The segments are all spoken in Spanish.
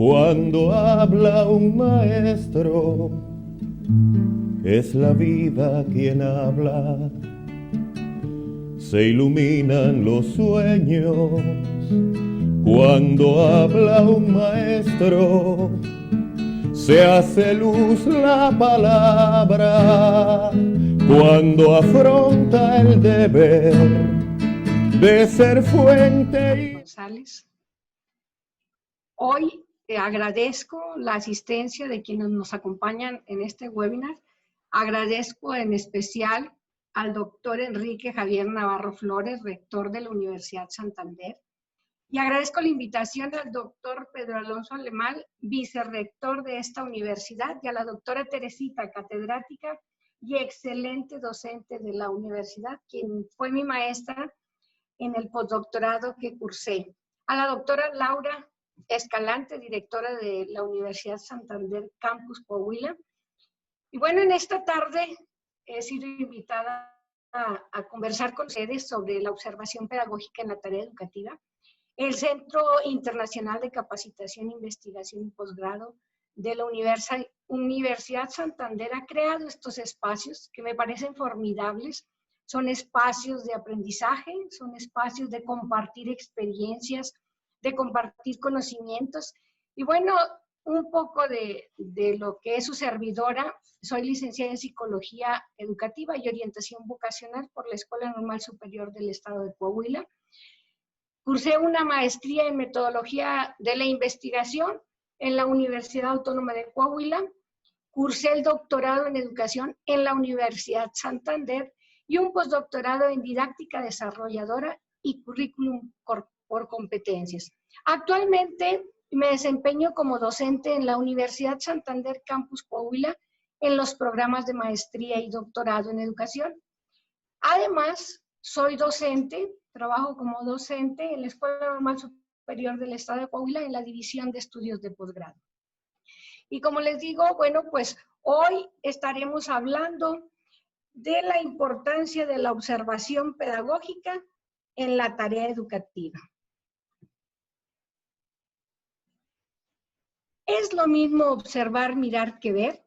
Cuando habla un maestro, es la vida quien habla. Se iluminan los sueños cuando habla un maestro. Se hace luz la palabra cuando afronta el deber de ser fuente. González. Hoy agradezco la asistencia de quienes nos acompañan en este webinar. Agradezco en especial al doctor Enrique Javier Navarro Flores, rector de la Universidad Santander. Y agradezco la invitación al doctor Pedro Alonso Alemal, vicerrector de esta universidad, y a la doctora Teresita, catedrática y excelente docente de la universidad, quien fue mi maestra en el postdoctorado que cursé. A la doctora Laura Escalante, directora de la Universidad Santander Campus Coahuila. Y bueno, en esta tarde he sido invitada a conversar con ustedes sobre la observación pedagógica en la tarea educativa. El Centro Internacional de Capacitación, Investigación y Posgrado de la Universidad Santander ha creado estos espacios que me parecen formidables. Son espacios de aprendizaje, son espacios de compartir experiencias, de compartir conocimientos. Y bueno, un poco de lo que es su servidora. Soy licenciada en Psicología Educativa y Orientación Vocacional por la Escuela Normal Superior del Estado de Coahuila. Cursé una maestría en Metodología de la Investigación en la Universidad Autónoma de Coahuila. Cursé el doctorado en Educación en la Universidad Santander y un postdoctorado en Didáctica Desarrolladora y Currículum por Competencias. Actualmente me desempeño como docente en la Universidad Santander Campus Coahuila en los programas de maestría y doctorado en educación. Además, soy docente, trabajo como docente en la Escuela Normal Superior del Estado de Coahuila en la División de Estudios de Posgrado. Y como les digo, bueno, pues hoy estaremos hablando de la importancia de la observación pedagógica en la tarea educativa. ¿Es lo mismo observar, mirar que ver?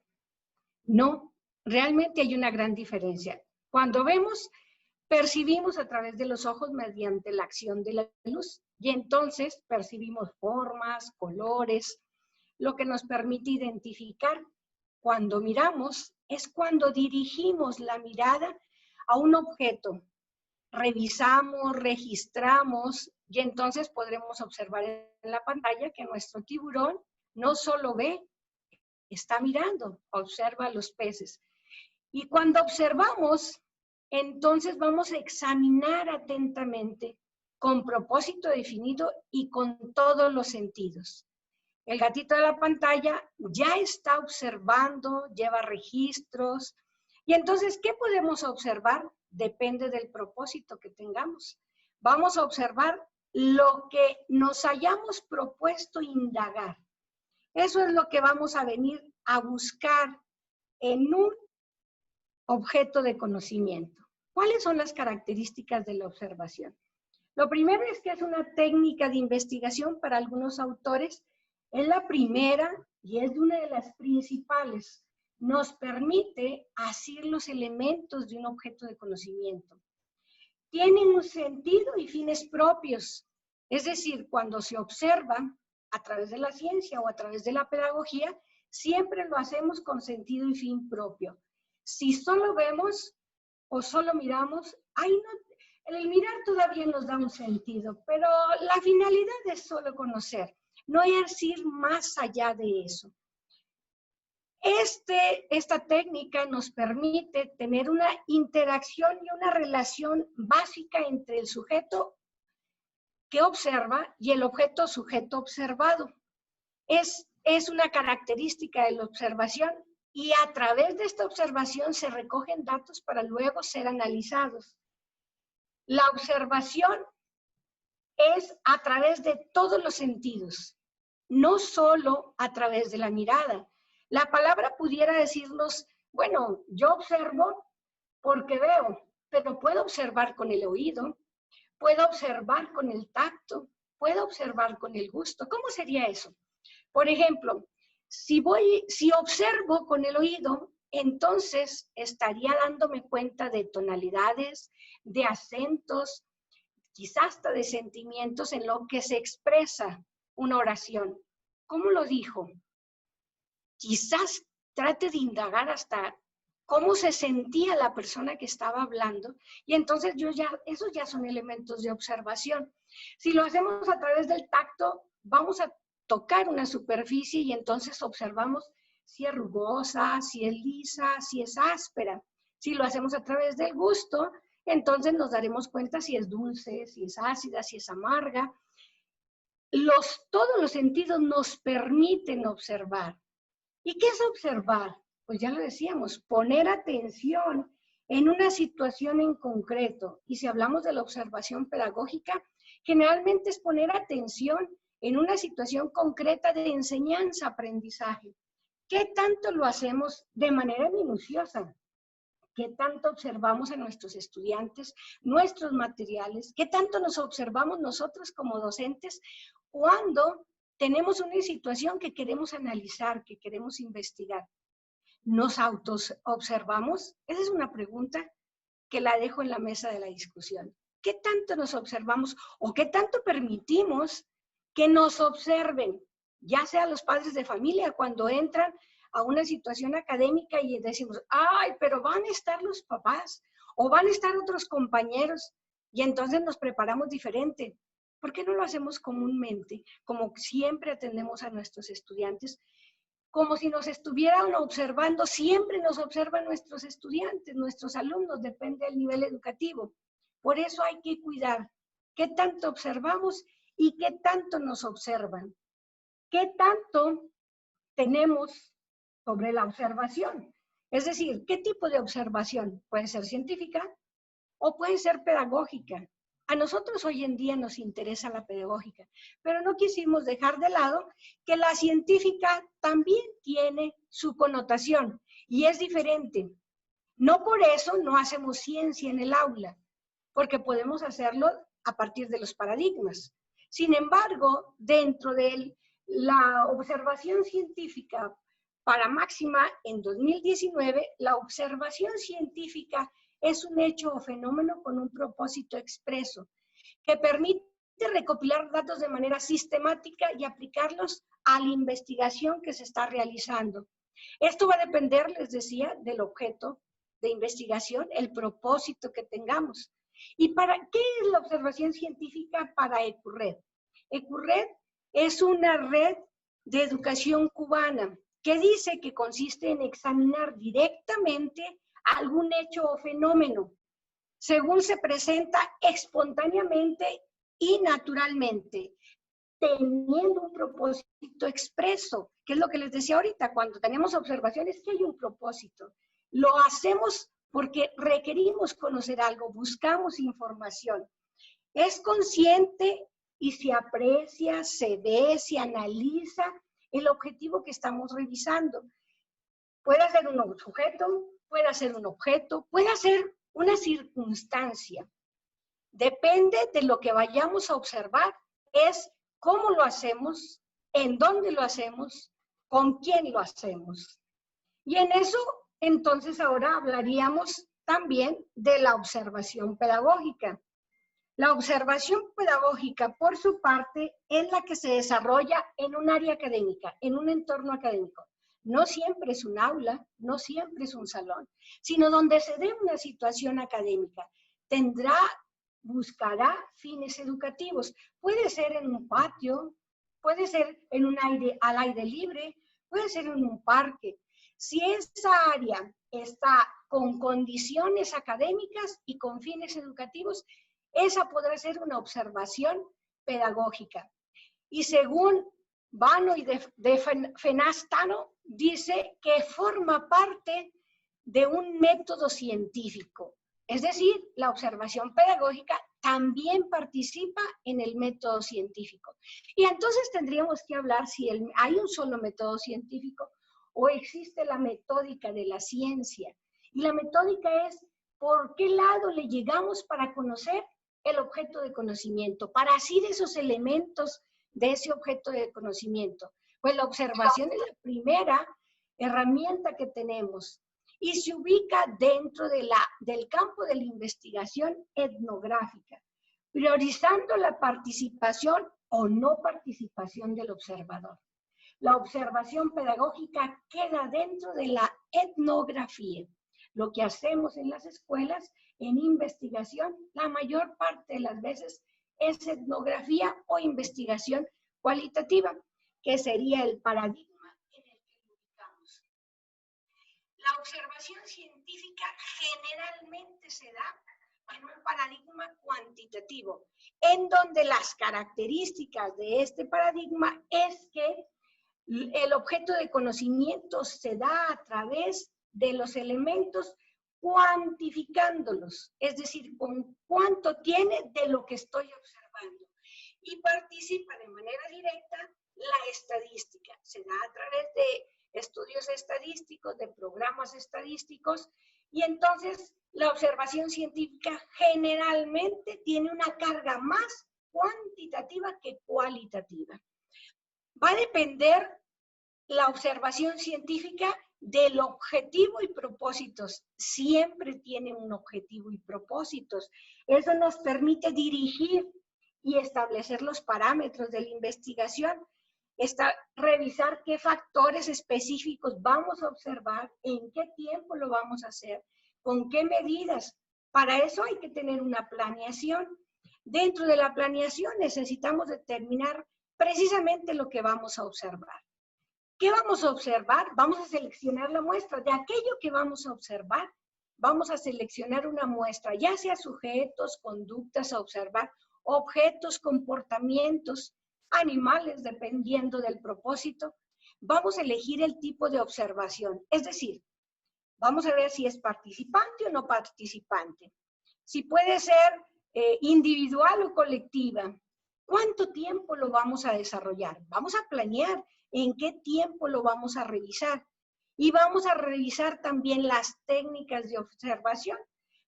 No, realmente hay una gran diferencia. Cuando vemos, percibimos a través de los ojos mediante la acción de la luz y entonces percibimos formas, colores, lo que nos permite identificar. Cuando miramos es cuando dirigimos la mirada a un objeto, revisamos, registramos y entonces podremos observar en la pantalla que nuestro tiburón no solo ve, está mirando, observa a los peces. Y cuando observamos, entonces vamos a examinar atentamente, con propósito definido y con todos los sentidos. El gatito de la pantalla ya está observando, lleva registros. Y entonces, ¿qué podemos observar? Depende del propósito que tengamos. Vamos a observar lo que nos hayamos propuesto indagar. Eso es lo que vamos a venir a buscar en un objeto de conocimiento. ¿Cuáles son las características de la observación? Lo primero es que es una técnica de investigación para algunos autores. Es la primera y es una de las principales. Nos permite asir los elementos de un objeto de conocimiento. Tienen un sentido y fines propios. Es decir, cuando se observa a través de la ciencia o a través de la pedagogía, siempre lo hacemos con sentido y fin propio. Si solo vemos o solo miramos, el mirar todavía nos da un sentido, pero la finalidad es solo conocer, no es ir más allá de eso. Esta técnica nos permite tener una interacción y una relación básica entre el sujeto que observa y el objeto sujeto observado. Es una característica de la observación y a través de esta observación se recogen datos para luego ser analizados. La observación es a través de todos los sentidos, no solo a través de la mirada. La palabra pudiera decirnos, bueno, yo observo porque veo, pero puedo observar con el oído, puedo observar con el tacto, puedo observar con el gusto. ¿Cómo sería eso? Por ejemplo, si observo con el oído, entonces estaría dándome cuenta de tonalidades, de acentos, quizás hasta de sentimientos en lo que se expresa una oración. ¿Cómo lo dijo? Quizás trate de indagar hasta cómo se sentía la persona que estaba hablando, y entonces esos ya son elementos de observación. Si lo hacemos a través del tacto, vamos a tocar una superficie y entonces observamos si es rugosa, si es lisa, si es áspera. Si lo hacemos a través del gusto, entonces nos daremos cuenta si es dulce, si es ácida, si es amarga. Todos los sentidos nos permiten observar. ¿Y qué es observar? Pues ya lo decíamos, poner atención en una situación en concreto. Y si hablamos de la observación pedagógica, generalmente es poner atención en una situación concreta de enseñanza-aprendizaje. ¿Qué tanto lo hacemos de manera minuciosa? ¿Qué tanto observamos a nuestros estudiantes, nuestros materiales? ¿Qué tanto nos observamos nosotros como docentes cuando tenemos una situación que queremos analizar, que queremos investigar? ¿Nos auto-observamos? Esa es una pregunta que la dejo en la mesa de la discusión. ¿Qué tanto nos observamos o qué tanto permitimos que nos observen? Ya sea los padres de familia cuando entran a una situación académica y decimos, ay, pero van a estar los papás o van a estar otros compañeros, y entonces nos preparamos diferente. ¿Por qué no lo hacemos comúnmente, como siempre atendemos a nuestros estudiantes? Como si nos estuvieran observando, siempre nos observan nuestros estudiantes, nuestros alumnos, depende del nivel educativo. Por eso hay que cuidar qué tanto observamos y qué tanto nos observan. ¿Qué tanto tenemos sobre la observación? Es decir, ¿qué tipo de observación? Puede ser científica o puede ser pedagógica. A nosotros hoy en día nos interesa la pedagógica, pero no quisimos dejar de lado que la científica también tiene su connotación y es diferente. No por eso no hacemos ciencia en el aula, porque podemos hacerlo a partir de los paradigmas. Sin embargo, dentro de la observación científica para máxima en 2019, la observación científica es un hecho o fenómeno con un propósito expreso que permite recopilar datos de manera sistemática y aplicarlos a la investigación que se está realizando. Esto va a depender, les decía, del objeto de investigación, el propósito que tengamos. ¿Y para qué es la observación científica para ECURRED? ECURRED es una red de educación cubana que dice que consiste en examinar directamente algún hecho o fenómeno, según se presenta espontáneamente y naturalmente, teniendo un propósito expreso, que es lo que les decía ahorita, cuando tenemos observaciones, que hay un propósito. Lo hacemos porque requerimos conocer algo, buscamos información. Es consciente y se aprecia, se ve, se analiza el objetivo que estamos revisando. Puede ser un sujeto, puede ser un objeto, puede ser una circunstancia. Depende de lo que vayamos a observar, es cómo lo hacemos, en dónde lo hacemos, con quién lo hacemos. Y en eso, entonces, ahora hablaríamos también de la observación pedagógica. La observación pedagógica, por su parte, es la que se desarrolla en un área académica, en un entorno académico. No siempre es un aula, no siempre es un salón, sino donde se dé una situación académica. Buscará fines educativos. Puede ser en un patio, puede ser en al aire libre, puede ser en un parque. Si esa área está con condiciones académicas y con fines educativos, esa podrá ser una observación pedagógica. Y según Vano y de Fenastano, dice que forma parte de un método científico. Es decir, la observación pedagógica también participa en el método científico. Y entonces tendríamos que hablar si hay un solo método científico o existe la metódica de la ciencia. Y la metódica es por qué lado le llegamos para conocer el objeto de conocimiento, para asir esos elementos de ese objeto de conocimiento. Pues la observación es la primera herramienta que tenemos y se ubica dentro del campo de la investigación etnográfica, priorizando la participación o no participación del observador. La observación pedagógica queda dentro de la etnografía. Lo que hacemos en las escuelas, en investigación, la mayor parte de las veces es etnografía o investigación cualitativa, que sería el paradigma en el que lo ubicamos. La observación científica generalmente se da en un paradigma cuantitativo, en donde las características de este paradigma es que el objeto de conocimiento se da a través de los elementos cuantificándolos, es decir, con cuánto tiene de lo que estoy observando. Y participa de manera directa la estadística. Se da a través de estudios estadísticos, de programas estadísticos, y entonces la observación científica generalmente tiene una carga más cuantitativa que cualitativa. Va a depender la observación científica del objetivo y propósitos. Siempre tiene un objetivo y propósitos. Eso nos permite dirigir y establecer los parámetros de la investigación, revisar qué factores específicos vamos a observar, en qué tiempo lo vamos a hacer, con qué medidas. Para eso hay que tener una planeación. Dentro de la planeación necesitamos determinar precisamente lo que vamos a observar. ¿Qué vamos a observar? Vamos a seleccionar la muestra. De aquello que vamos a observar, vamos a seleccionar una muestra, ya sea sujetos, conductas a observar, objetos, comportamientos, animales, dependiendo del propósito. Vamos a elegir el tipo de observación. Es decir, vamos a ver si es participante o no participante. Si puede ser individual o colectiva. ¿Cuánto tiempo lo vamos a desarrollar? Vamos a planear en qué tiempo lo vamos a revisar. Y vamos a revisar también las técnicas de observación,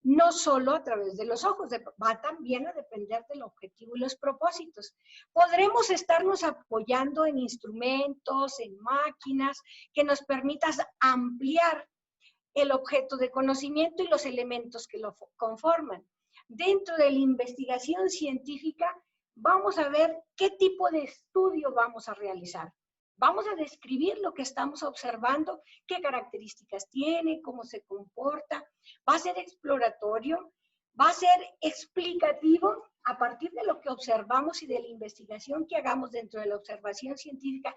no solo a través de los ojos, va también a depender del objetivo y los propósitos. Podremos estarnos apoyando en instrumentos, en máquinas, que nos permitan ampliar el objeto de conocimiento y los elementos que lo conforman. Dentro de la investigación científica, vamos a ver qué tipo de estudio vamos a realizar. Vamos a describir lo que estamos observando, qué características tiene, cómo se comporta. Va a ser exploratorio, va a ser explicativo a partir de lo que observamos y de la investigación que hagamos dentro de la observación científica.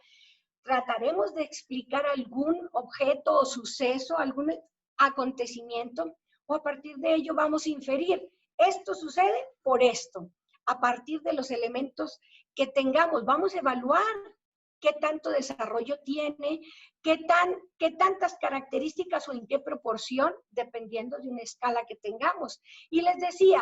Trataremos de explicar algún objeto o suceso, algún acontecimiento, o a partir de ello vamos a inferir, esto sucede por esto. A partir de los elementos que tengamos, vamos a evaluar qué tanto desarrollo tiene, qué tantas características o en qué proporción, dependiendo de una escala que tengamos. Y les decía,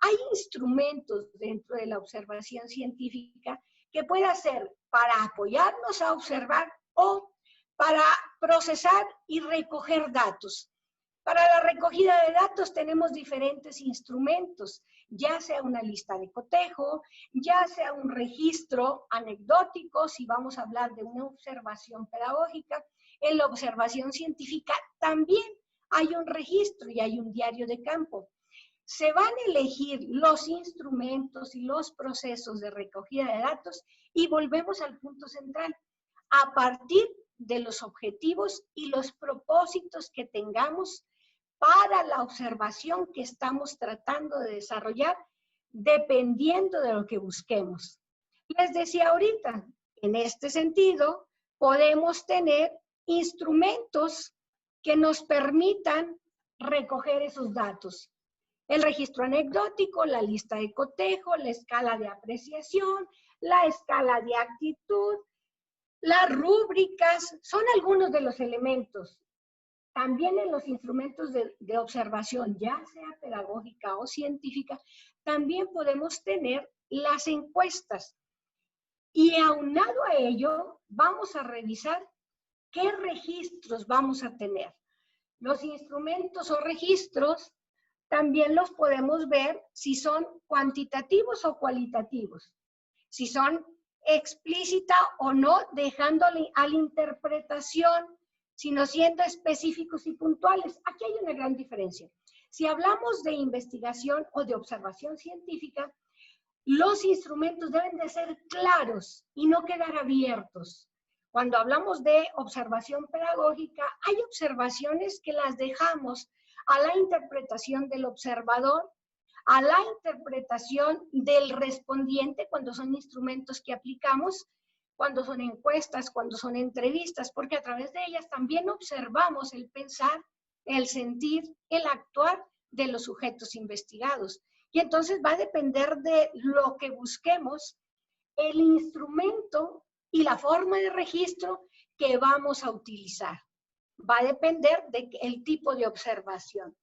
hay instrumentos dentro de la observación científica que puede ser para apoyarnos a observar o para procesar y recoger datos. Para la recogida de datos tenemos diferentes instrumentos, ya sea una lista de cotejo, ya sea un registro anecdótico, si vamos a hablar de una observación pedagógica. En la observación científica también hay un registro y hay un diario de campo. Se van a elegir los instrumentos y los procesos de recogida de datos y volvemos al punto central. A partir de los objetivos y los propósitos que tengamos para la observación que estamos tratando de desarrollar, dependiendo de lo que busquemos. Les decía ahorita, en este sentido, podemos tener instrumentos que nos permitan recoger esos datos. El registro anecdótico, la lista de cotejo, la escala de apreciación, la escala de actitud, las rúbricas, son algunos de los elementos. También en los instrumentos de observación, ya sea pedagógica o científica, también podemos tener las encuestas. Y aunado a ello, vamos a revisar qué registros vamos a tener. Los instrumentos o registros también los podemos ver si son cuantitativos o cualitativos. Si son explícita o no, dejándole a la interpretación, sino siendo específicos y puntuales. Aquí hay una gran diferencia. Si hablamos de investigación o de observación científica, los instrumentos deben de ser claros y no quedar abiertos. Cuando hablamos de observación pedagógica, hay observaciones que las dejamos a la interpretación del observador, a la interpretación del respondiente cuando son instrumentos que aplicamos, cuando son encuestas, cuando son entrevistas, porque a través de ellas también observamos el pensar, el sentir, el actuar de los sujetos investigados. Y entonces va a depender de lo que busquemos, el instrumento y la forma de registro que vamos a utilizar. Va a depender del tipo de observación.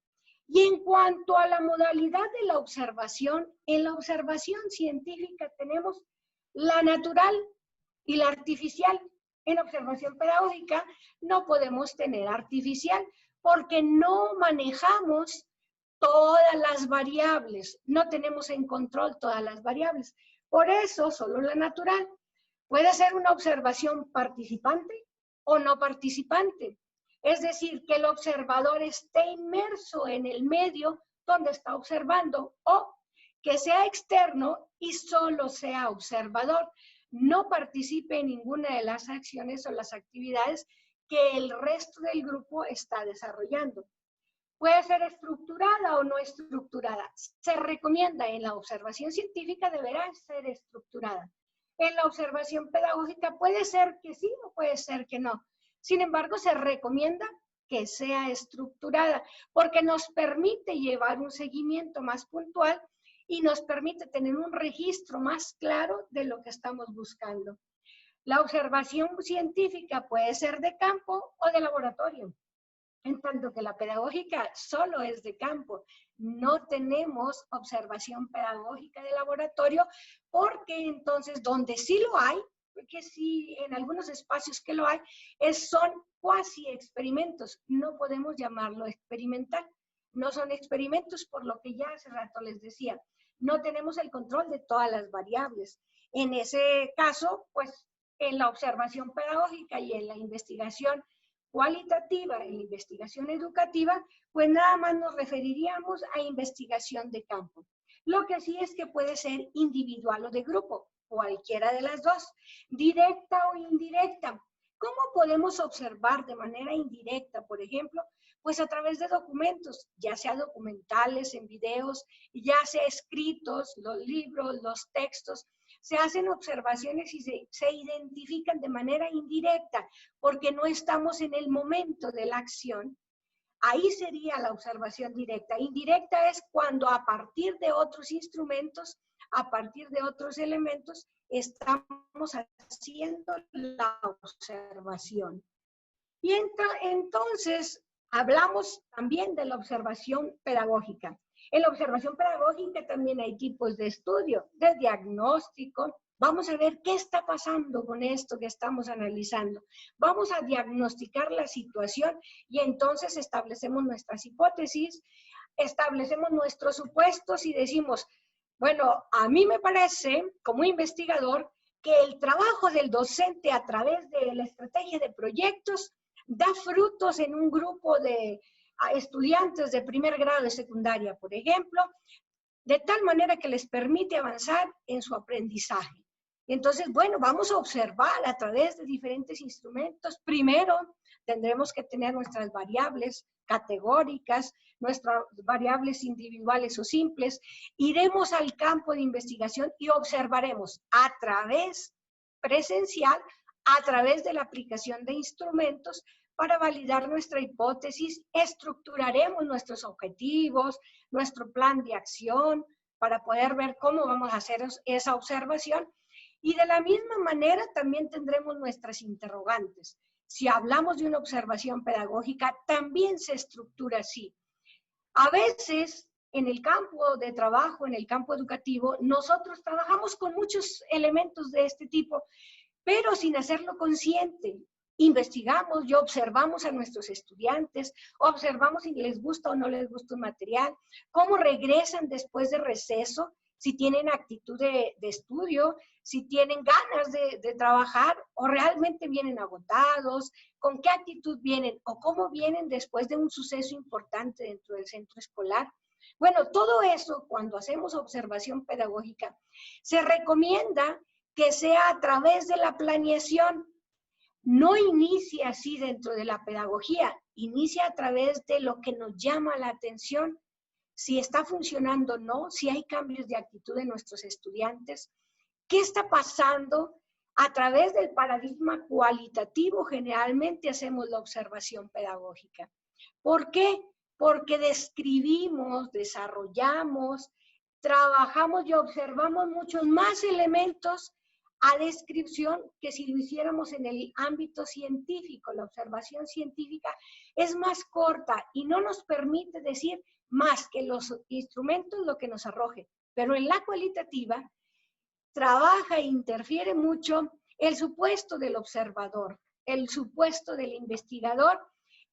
Y en cuanto a la modalidad de la observación, en la observación científica tenemos la natural y la artificial. En observación pedagógica no podemos tener artificial porque no manejamos todas las variables, no tenemos en control todas las variables. Por eso, solo la natural. Puede ser una observación participante o no participante. Es decir, que el observador esté inmerso en el medio donde está observando o que sea externo y solo sea observador. No participe en ninguna de las acciones o las actividades que el resto del grupo está desarrollando. Puede ser estructurada o no estructurada. Se recomienda en la observación científica deberá ser estructurada. En la observación pedagógica puede ser que sí o puede ser que no. Sin embargo, se recomienda que sea estructurada porque nos permite llevar un seguimiento más puntual y nos permite tener un registro más claro de lo que estamos buscando. La observación científica puede ser de campo o de laboratorio, en tanto que la pedagógica solo es de campo. No tenemos observación pedagógica de laboratorio porque entonces donde sí lo hay, porque sí en algunos espacios que lo hay, son cuasi experimentos, no podemos llamarlo experimental. No son experimentos por lo que ya hace rato les decía. No tenemos el control de todas las variables. En ese caso, pues en la observación pedagógica y en la investigación cualitativa, en la investigación educativa, pues nada más nos referiríamos a investigación de campo. Lo que sí es que puede ser individual o de grupo, cualquiera de las dos, directa o indirecta. ¿Cómo podemos observar de manera indirecta, por ejemplo? Pues a través de documentos, ya sea documentales, en videos, ya sea escritos, los libros, los textos. Se hacen observaciones y se identifican de manera indirecta porque no estamos en el momento de la acción. Ahí sería la observación directa. Indirecta es cuando a partir de otros instrumentos, a partir de otros elementos, estamos haciendo la observación. Y entonces hablamos también de la observación pedagógica. En la observación pedagógica también hay tipos de estudio, de diagnóstico. Vamos a ver qué está pasando con esto que estamos analizando. Vamos a diagnosticar la situación y entonces establecemos nuestras hipótesis, establecemos nuestros supuestos y decimos, bueno, a mí me parece, como investigador, que el trabajo del docente a través de la estrategia de proyectos da frutos en un grupo de estudiantes de primer grado de secundaria, por ejemplo, de tal manera que les permite avanzar en su aprendizaje. Entonces, bueno, vamos a observar a través de diferentes instrumentos. Primero, tendremos que tener nuestras variables categóricas, nuestras variables individuales o simples. Iremos al campo de investigación y observaremos a través presencial, a través de la aplicación de instrumentos para validar nuestra hipótesis, estructuraremos nuestros objetivos, nuestro plan de acción para poder ver cómo vamos a hacer esa observación. Y de la misma manera también tendremos nuestras interrogantes. Si hablamos de una observación pedagógica, también se estructura así. A veces, en el campo de trabajo, en el campo educativo, nosotros trabajamos con muchos elementos de este tipo, pero sin hacerlo consciente. Investigamos y observamos a nuestros estudiantes, observamos si les gusta o no les gusta un material, cómo regresan después de receso, si tienen actitud de estudio, si tienen ganas de trabajar o realmente vienen agotados, con qué actitud vienen o cómo vienen después de un suceso importante dentro del centro escolar. Bueno, todo eso, cuando hacemos observación pedagógica, se recomienda que sea a través de la planeación. No inicia así dentro de la pedagogía, inicia a través de lo que nos llama la atención, si está funcionando o no, si hay cambios de actitud de nuestros estudiantes, qué está pasando. A través del paradigma cualitativo generalmente hacemos la observación pedagógica. ¿Por qué? Porque describimos, desarrollamos, trabajamos y observamos muchos más elementos a descripción que si lo hiciéramos en el ámbito científico. La observación científica es más corta y no nos permite decir más que los instrumentos lo que nos arroje. Pero en la cualitativa trabaja e interfiere mucho el supuesto del observador, el supuesto del investigador,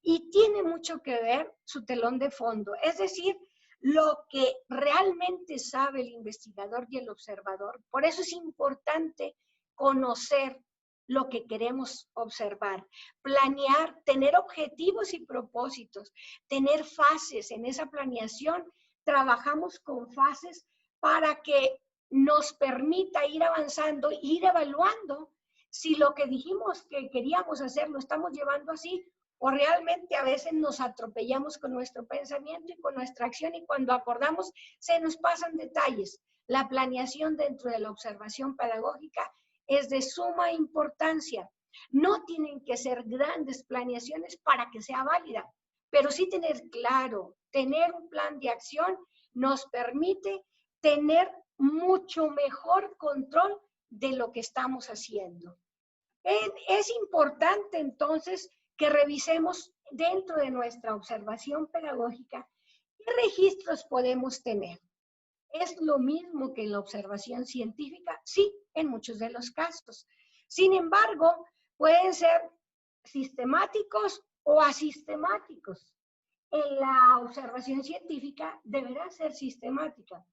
y tiene mucho que ver su telón de fondo, es decir, lo que realmente sabe el investigador y el observador. Por eso es importante conocer lo que queremos observar, planear, tener objetivos y propósitos, tener fases. En esa planeación trabajamos con fases para que nos permita ir avanzando, ir evaluando si lo que dijimos que queríamos hacer lo estamos llevando así, o realmente a veces nos atropellamos con nuestro pensamiento y con nuestra acción, y cuando acordamos se nos pasan detalles. La planeación dentro de la observación pedagógica es de suma importancia. No tienen que ser grandes planeaciones para que sea válida, pero sí tener claro, tener un plan de acción nos permite tener mucho mejor control de lo que estamos haciendo. Es importante entonces que revisemos dentro de nuestra observación pedagógica qué registros podemos tener. ¿Es lo mismo que en la observación científica? Sí, en muchos de los casos. Sin embargo, pueden ser sistemáticos o asistemáticos. En la observación científica deberá ser sistemática.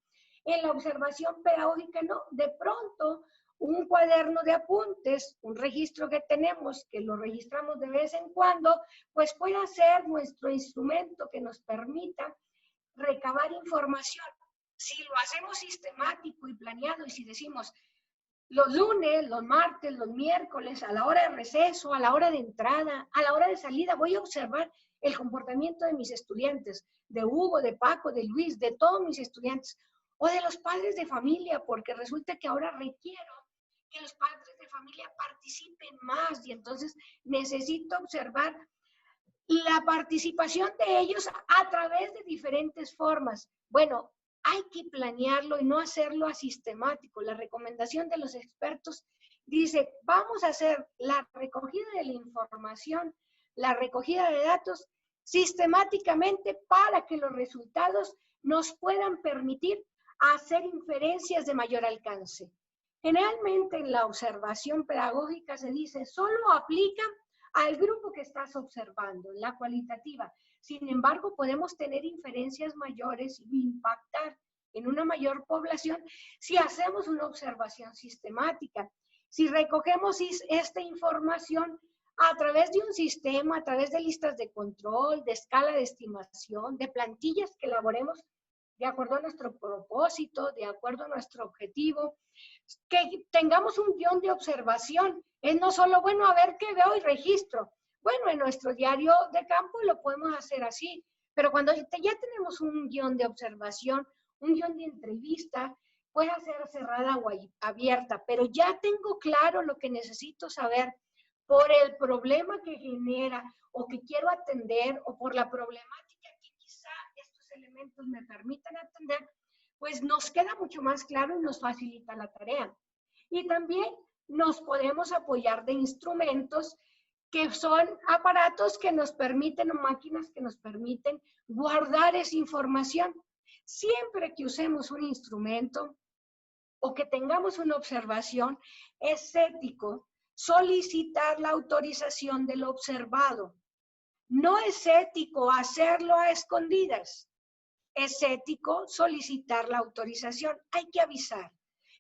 En la observación pedagógica no. De pronto, un cuaderno de apuntes, un registro que tenemos, que lo registramos de vez en cuando, pues puede ser nuestro instrumento que nos permita recabar información. Si lo hacemos sistemático y planeado, y si decimos los lunes, los martes, los miércoles, a la hora de receso, a la hora de entrada, a la hora de salida, voy a observar el comportamiento de mis estudiantes, de Hugo, de Paco, de Luis, de todos mis estudiantes, o de los padres de familia, porque resulta que ahora requiero que los padres de familia participen más, y entonces necesito observar la participación de ellos a través de diferentes formas. Bueno, hay que planearlo y no hacerlo asistemático. La recomendación de los expertos dice, vamos a hacer la recogida de la información, la recogida de datos sistemáticamente para que los resultados nos puedan permitir hacer inferencias de mayor alcance. Generalmente en la observación pedagógica se dice, solo aplica al grupo que estás observando, la cualitativa. Sin embargo, podemos tener inferencias mayores y impactar en una mayor población si hacemos una observación sistemática. Si recogemos esta información a través de un sistema, a través de listas de control, de escala de estimación, de plantillas que elaboremos de acuerdo a nuestro propósito, de acuerdo a nuestro objetivo, que tengamos un guión de observación. Es no solo, bueno, a ver qué veo y registro. Bueno, en nuestro diario de campo lo podemos hacer así, pero cuando ya tenemos un guión de observación, un guión de entrevista, puede ser cerrada o abierta, pero ya tengo claro lo que necesito saber por el problema que genera o que quiero atender o por la problemática que quizá estos elementos me permitan atender, pues nos queda mucho más claro y nos facilita la tarea. Y también nos podemos apoyar de instrumentos que son aparatos que nos permiten, o máquinas que nos permiten guardar esa información. Siempre que usemos un instrumento o que tengamos una observación, es ético solicitar la autorización del observado. No es ético hacerlo a escondidas. es ético solicitar la autorización. Hay que avisar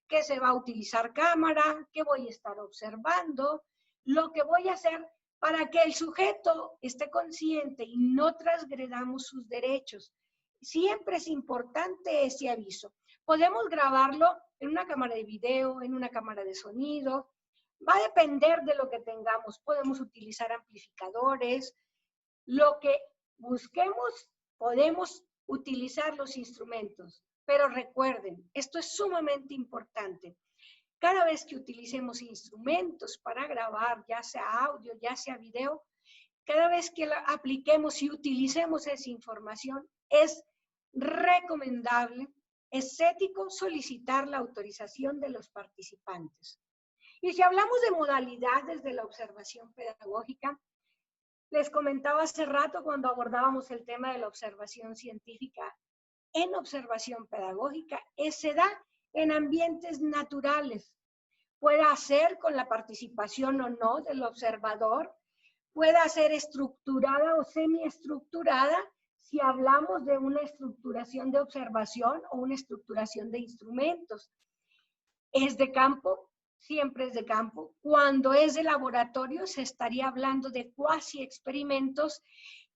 que se va a utilizar cámara, que voy a estar observando, lo que voy a hacer para que el sujeto esté consciente y no transgredamos sus derechos. Siempre es importante ese aviso. Podemos grabarlo en una cámara de video, en una cámara de sonido. Va a depender de lo que tengamos. Podemos utilizar amplificadores. Lo que busquemos, podemos utilizar los instrumentos. Pero recuerden, esto es sumamente importante. Cada vez que utilicemos instrumentos para grabar, ya sea audio, ya sea video, cada vez que la apliquemos y utilicemos esa información, es recomendable, es ético solicitar la autorización de los participantes. Y si hablamos de modalidades de la observación pedagógica, les comentaba hace rato cuando abordábamos el tema de la observación científica, en observación pedagógica, se da en ambientes naturales. Puede ser con la participación o no del observador, puede ser estructurada o semiestructurada si hablamos de una estructuración de observación o una estructuración de instrumentos. Es de campo, siempre es de campo. Cuando es de laboratorio se estaría hablando de cuasi experimentos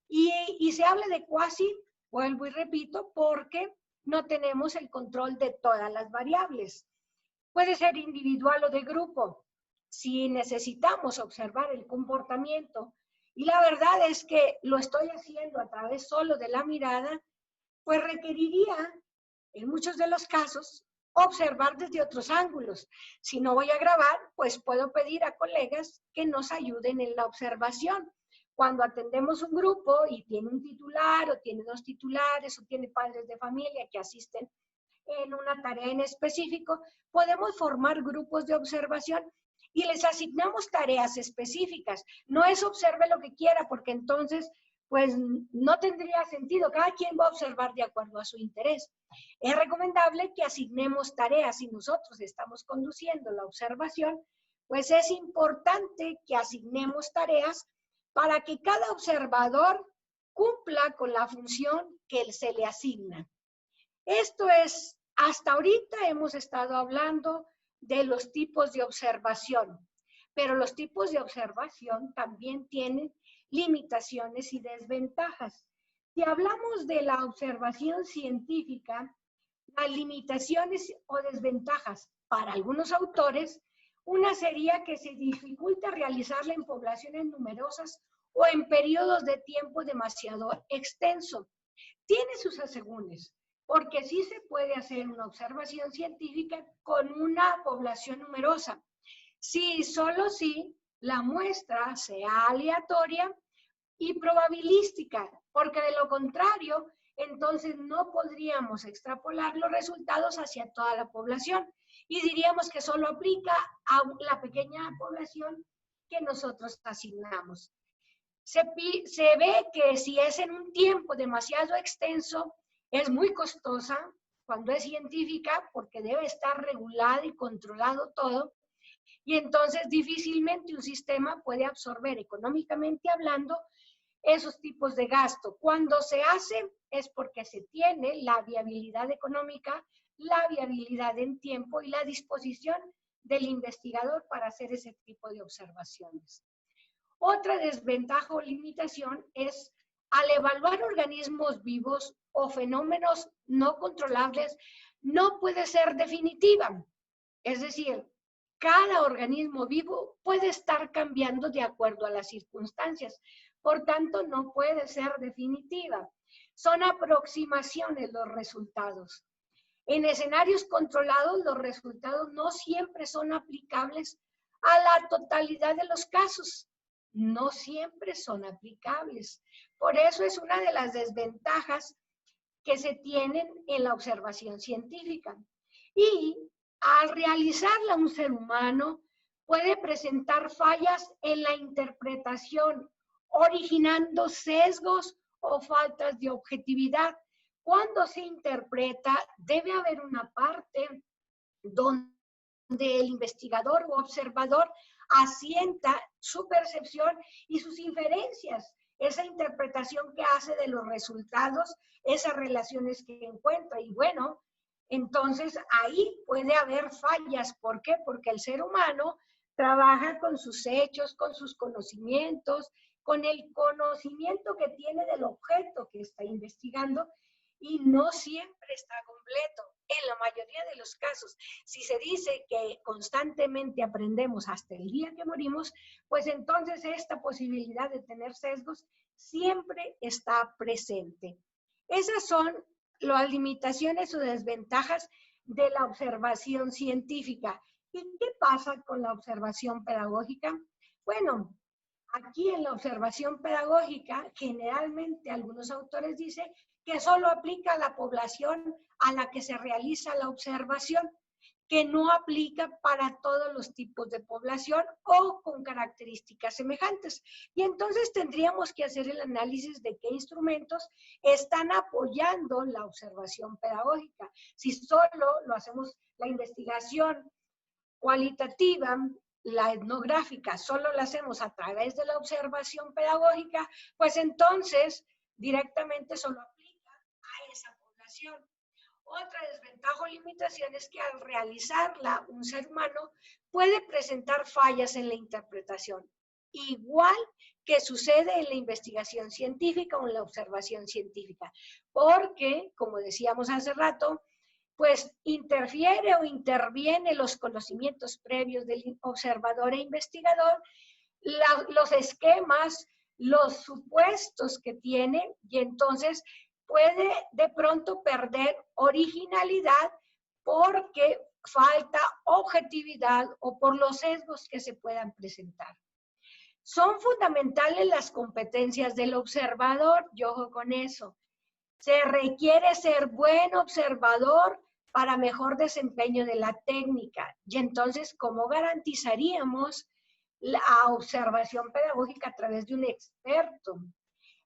y se habla de cuasi, vuelvo y repito, porque no tenemos el control de todas las variables. Puede ser individual o de grupo. Si necesitamos observar el comportamiento, y la verdad es que lo estoy haciendo a través solo de la mirada, pues requeriría, en muchos de los casos, observar desde otros ángulos. Si no voy a grabar, pues puedo pedir a colegas que nos ayuden en la observación. Cuando atendemos un grupo y tiene un titular o tiene dos titulares o tiene padres de familia que asisten en una tarea en específico, podemos formar grupos de observación y les asignamos tareas específicas. No es observe lo que quiera, porque entonces pues no tendría sentido. Cada quien va a observar de acuerdo a su interés. Es recomendable que asignemos tareas. Si nosotros estamos conduciendo la observación, pues es importante que asignemos tareas para que cada observador cumpla con la función que se le asigna. Esto es, hasta ahorita hemos estado hablando de los tipos de observación, pero los tipos de observación también tienen limitaciones y desventajas. Si hablamos de la observación científica, las limitaciones o desventajas para algunos autores, una sería que se dificulta realizarla en poblaciones numerosas o en periodos de tiempo demasiado extenso. Tiene sus asegúnes, porque sí se puede hacer una observación científica con una población numerosa. Sí, solo si la muestra sea aleatoria y probabilística, porque de lo contrario, entonces no podríamos extrapolar los resultados hacia toda la población y diríamos que solo aplica a la pequeña población que nosotros asignamos. Se ve que si es en un tiempo demasiado extenso, es muy costosa cuando es científica porque debe estar regulado y controlado todo, y entonces difícilmente un sistema puede absorber económicamente hablando esos tipos de gasto. Cuando se hace es porque se tiene la viabilidad económica, la viabilidad en tiempo y la disposición del investigador para hacer ese tipo de observaciones. Otra desventaja o limitación es al evaluar organismos vivos o fenómenos no controlables, no puede ser definitiva. Es decir, cada organismo vivo puede estar cambiando de acuerdo a las circunstancias. Por tanto, no puede ser definitiva. Son aproximaciones los resultados. En escenarios controlados, los resultados no siempre son aplicables a la totalidad de los casos. No siempre son aplicables. Por eso es una de las desventajas que se tienen en la observación científica. Y al realizarla un ser humano, puede presentar fallas en la interpretación, originando sesgos o faltas de objetividad. Cuando se interpreta, debe haber una parte donde el investigador o observador asienta su percepción y sus inferencias. esa interpretación que hace de los resultados, esas relaciones que encuentra. Y bueno, entonces ahí puede haber fallas. ¿Por qué? Porque el ser humano trabaja con sus hechos, con sus conocimientos, con el conocimiento que tiene del objeto que está investigando, y no siempre está completo. En la mayoría de los casos, si se dice que constantemente aprendemos hasta el día que morimos, pues entonces esta posibilidad de tener sesgos siempre está presente. Esas son las limitaciones o desventajas de la observación científica. ¿Y qué pasa con la observación pedagógica? Bueno, aquí en la observación pedagógica, generalmente algunos autores dicen que solo aplica a la población a la que se realiza la observación, que no aplica para todos los tipos de población o con características semejantes. Y entonces tendríamos que hacer el análisis de qué instrumentos están apoyando la observación pedagógica. Si solo lo hacemos, la investigación cualitativa, la etnográfica, solo la hacemos a través de la observación pedagógica, pues entonces directamente solo aplica a esa población. Otra desventaja o limitación es que al realizarla un ser humano puede presentar fallas en la interpretación, igual que sucede en la investigación científica o en la observación científica, porque, como decíamos hace rato, pues interfiere o interviene los conocimientos previos del observador e investigador, los esquemas, los supuestos que tiene, y entonces puede de pronto perder originalidad porque falta objetividad o por los sesgos que se puedan presentar. Son fundamentales las competencias del observador, y ojo con eso. Se requiere ser buen observador para mejor desempeño de la técnica. Y entonces, ¿cómo garantizaríamos la observación pedagógica a través de un experto?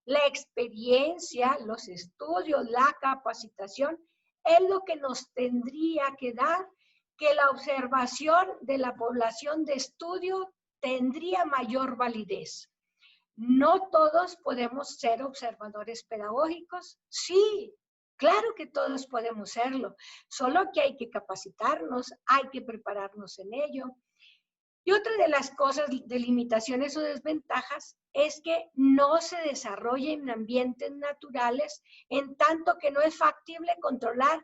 La experiencia, los estudios, la capacitación es lo que nos tendría que dar que la observación de la población de estudio tendría mayor validez. No todos podemos ser observadores pedagógicos. Sí, claro que todos podemos serlo, solo que hay que capacitarnos, hay que prepararnos en ello. Y otra de las cosas de limitaciones o desventajas es que no se desarrolla en ambientes naturales, en tanto que no es factible controlar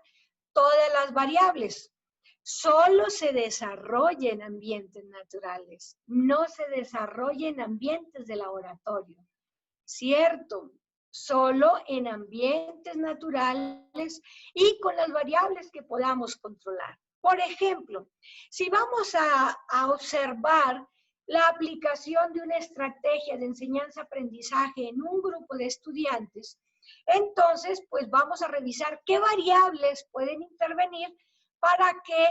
todas las variables. Solo se desarrolla en ambientes naturales, no se desarrolla en ambientes de laboratorio. Cierto, solo en ambientes naturales y con las variables que podamos controlar. Por ejemplo, si vamos a observar la aplicación de una estrategia de enseñanza-aprendizaje en un grupo de estudiantes, entonces pues vamos a revisar qué variables pueden intervenir para que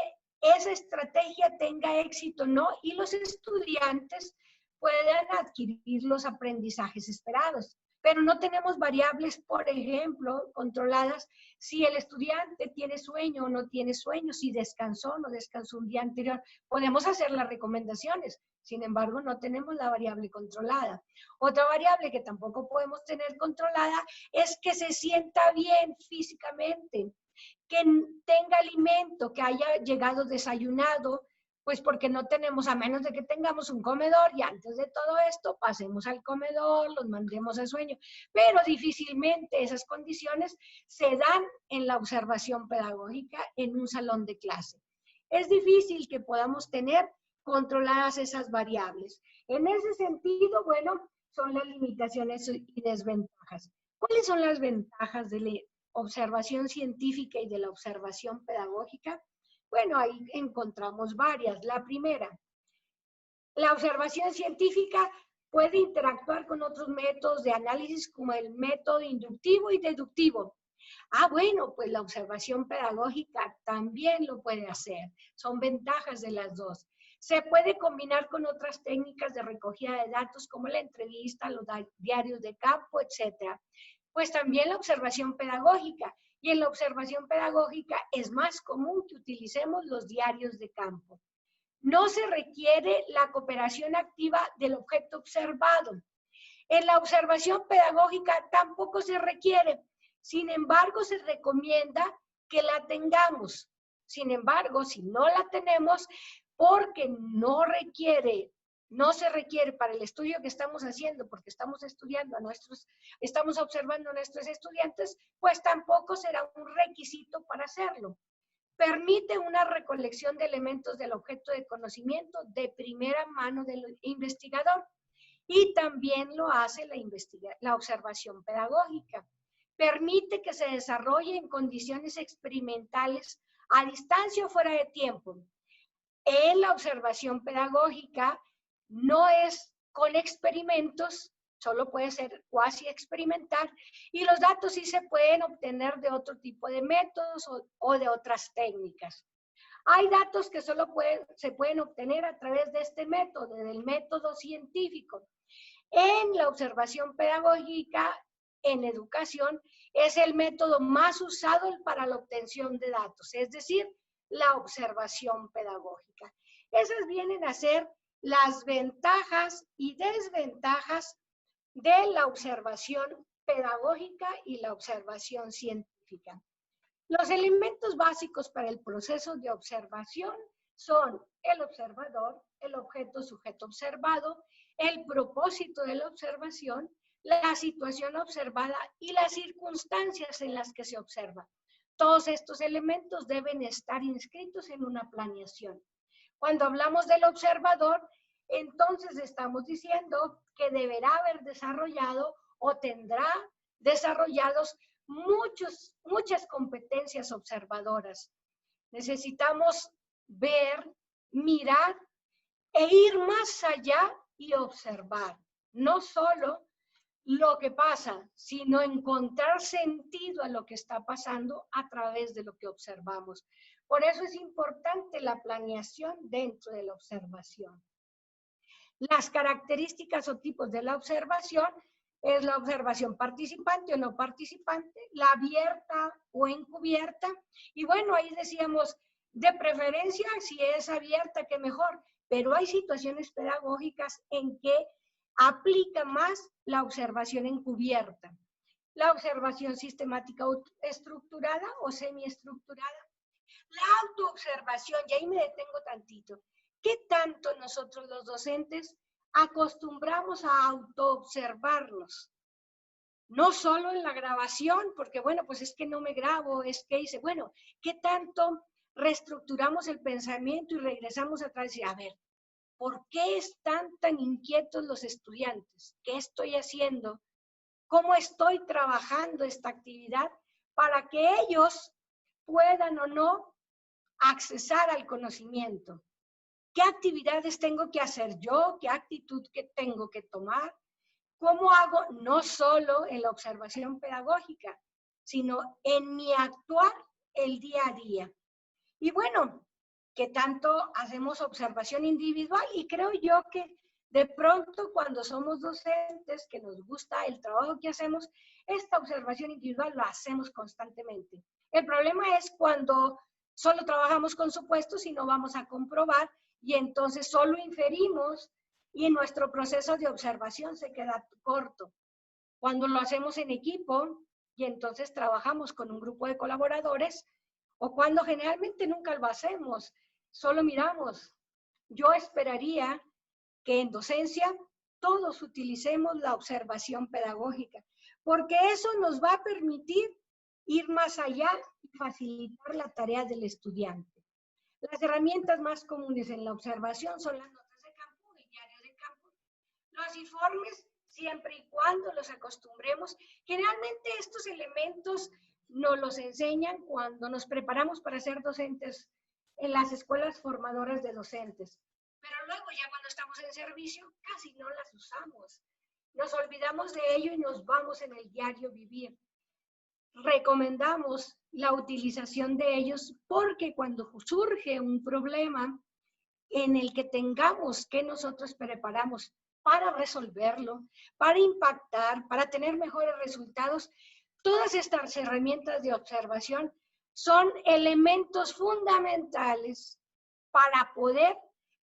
esa estrategia tenga éxito, ¿no? Y los estudiantes puedan adquirir los aprendizajes esperados. Pero no tenemos variables, por ejemplo, controladas si el estudiante tiene sueño o no tiene sueño, si descansó o no descansó un día anterior. Podemos hacer las recomendaciones, sin embargo, no tenemos la variable controlada. Otra variable que tampoco podemos tener controlada es que se sienta bien físicamente, que tenga alimento, que haya llegado desayunado, pues porque no tenemos, a menos de que tengamos un comedor y antes de todo esto pasemos al comedor, los mandemos a sueño, pero difícilmente esas condiciones se dan en la observación pedagógica en un salón de clase. Es difícil que podamos tener controladas esas variables. En ese sentido, bueno, son las limitaciones y desventajas. ¿Cuáles son las ventajas de la observación científica y de la observación pedagógica? Bueno, ahí encontramos varias. La primera, la observación científica puede interactuar con otros métodos de análisis como el método inductivo y deductivo. Ah, bueno, pues la observación pedagógica también lo puede hacer. Son ventajas de las dos. Se puede combinar con otras técnicas de recogida de datos como la entrevista, los diarios de campo, etc. Pues también la observación pedagógica. Y en la observación pedagógica es más común que utilicemos los diarios de campo. No se requiere la cooperación activa del objeto observado. En la observación pedagógica tampoco se requiere. Sin embargo, se recomienda que la tengamos. Sin embargo, si no la tenemos, porque no se requiere para el estudio que estamos haciendo, porque estamos observando a nuestros estudiantes, pues tampoco será un requisito para hacerlo. Permite una recolección de elementos del objeto de conocimiento de primera mano del investigador y también lo hace la observación pedagógica. Permite que se desarrolle en condiciones experimentales a distancia o fuera de tiempo. En la observación pedagógica no es con experimentos, solo puede ser cuasi experimental, y los datos sí se pueden obtener de otro tipo de métodos o de otras técnicas. Hay datos que solo se pueden obtener a través de este método, del método científico. En la observación pedagógica, en educación, es el método más usado para la obtención de datos, es decir, la observación pedagógica. Esas vienen a ser las ventajas y desventajas de la observación pedagógica y la observación científica. Los elementos básicos para el proceso de observación son el observador, el objeto sujeto observado, el propósito de la observación, la situación observada y las circunstancias en las que se observa. Todos estos elementos deben estar inscritos en una planeación. Cuando hablamos del observador, entonces estamos diciendo que deberá haber desarrollado o tendrá desarrollados muchas competencias observadoras. Necesitamos ver, mirar e ir más allá y observar. No solo lo que pasa, sino encontrar sentido a lo que está pasando a través de lo que observamos. Por eso es importante la planeación dentro de la observación. Las características o tipos de la observación es la observación participante o no participante, la abierta o encubierta. Y bueno, ahí decíamos, de preferencia, si es abierta, que mejor. Pero hay situaciones pedagógicas en que aplica más la observación encubierta. La observación sistemática estructurada o semiestructurada. La autoobservación, y ahí me detengo tantito. ¿Qué tanto nosotros los docentes acostumbramos a autoobservarnos? No solo en la grabación, porque bueno, pues es que no me grabo, es que hice, bueno, ¿qué tanto reestructuramos el pensamiento y regresamos atrás y a ver, ¿por qué están tan inquietos los estudiantes? ¿Qué estoy haciendo? ¿Cómo estoy trabajando esta actividad para que ellos puedan o no accesar al conocimiento? ¿Qué actividades tengo que hacer yo? ¿Qué actitud que tengo que tomar? ¿Cómo hago no solo en la observación pedagógica, sino en mi actuar el día a día? Y bueno, que tanto hacemos observación individual y creo yo que de pronto cuando somos docentes, que nos gusta el trabajo que hacemos, esta observación individual la hacemos constantemente. El problema es cuando solo trabajamos con supuestos y no vamos a comprobar y entonces solo inferimos y nuestro proceso de observación se queda corto. Cuando lo hacemos en equipo y entonces trabajamos con un grupo de colaboradores o cuando generalmente nunca lo hacemos, solo miramos. Yo esperaría que en docencia todos utilicemos la observación pedagógica, porque eso nos va a permitir ir más allá y facilitar la tarea del estudiante. Las herramientas más comunes en la observación son las notas de campo, el diario de campo, los informes, siempre y cuando los acostumbremos. Generalmente estos elementos nos los enseñan cuando nos preparamos para ser docentes en las escuelas formadoras de docentes. Pero luego ya cuando estamos en servicio casi no las usamos. Nos olvidamos de ello y nos vamos en el diario vivir. Recomendamos la utilización de ellos porque cuando surge un problema en el que tengamos que nosotros preparamos para resolverlo, para impactar, para tener mejores resultados, todas estas herramientas de observación son elementos fundamentales para poder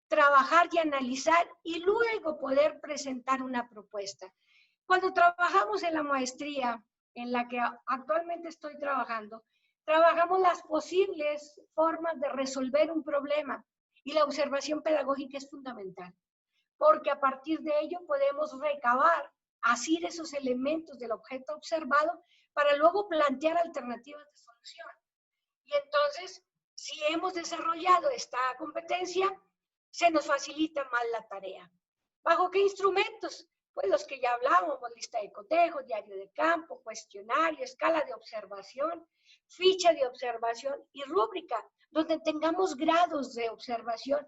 trabajar y analizar y luego poder presentar una propuesta. Cuando trabajamos en la maestría, en la que actualmente estoy trabajando, trabajamos las posibles formas de resolver un problema y la observación pedagógica es fundamental, porque a partir de ello podemos recabar, asir esos elementos del objeto observado para luego plantear alternativas de solución. Y entonces, si hemos desarrollado esta competencia, se nos facilita más la tarea. ¿Bajo qué instrumentos? Pues los que ya hablábamos, lista de cotejo, diario de campo, cuestionario, escala de observación, ficha de observación y rúbrica, donde tengamos grados de observación,